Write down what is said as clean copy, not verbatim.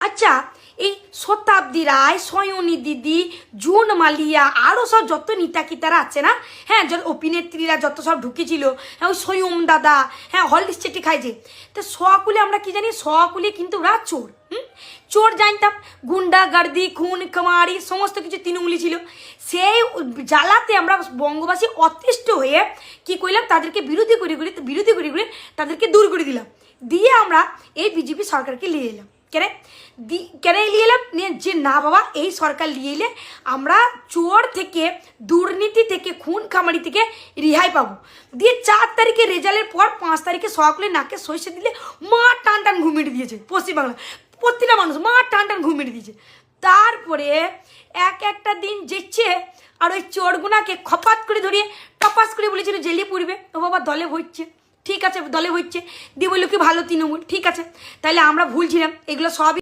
আচ্ছা, এই শতাব্দী রায়, সয়নী দিদি, জুন মালিয়া, আরও সব যত নেতাকিতারা আছে না, হ্যাঁ, যত অভিনেত্রীরা যত সব ঢুকেছিল, হ্যাঁ, ওই সয়ম দাদা, হ্যাঁ, হলদিস চেটে খাইছে, তো সকলে আমরা কি জানি, সকলে কিন্তু ওরা চোর। চোর জানতাম, গুন্ডাগার্দি, খুন খামারি সমস্ত কিছু তৃণমূলী ছিল। সেই জ্বালাতে আমরা বঙ্গবাসী অতিষ্ঠ হয়ে কি করলাম, তাদেরকে বিরোধী করে তাদেরকে দূর করে দিলাম, দিয়ে আমরা এই বিজেপি সরকারকে নিয়ে এলাম। কেন নিয়ে এলাম, নিয়ে যে না বাবা, এই সরকার নিয়ে এলে আমরা চোর থেকে, দুর্নীতি থেকে, খুন খামারি থেকে রেহাই পাবো। দিয়ে 4 তারিখে রেজাল্টের পর 5 তারিখে সকলে নাকে সইষে দিলে মা টান টান ঘুমিয়ে দিয়েছে পশ্চিমবাংলা, প্রতিটা মানুষ মা টান টান ঘুমিয়ে দিয়েছে। তারপরে একটা দিন যেচ্ছে, আর ওই চোরগুনাকে খপাত করে ধরিয়ে টপাস করে বলেছিল জেলে পড়বে। ও বাবা, দলে হচ্ছে, ঠিক আছে, দলে হচ্ছে, দিয়ে বললো কি ভালো তৃণমূল, ঠিক আছে, তাহলে আমরা ভুল ছিলাম, এগুলো সবই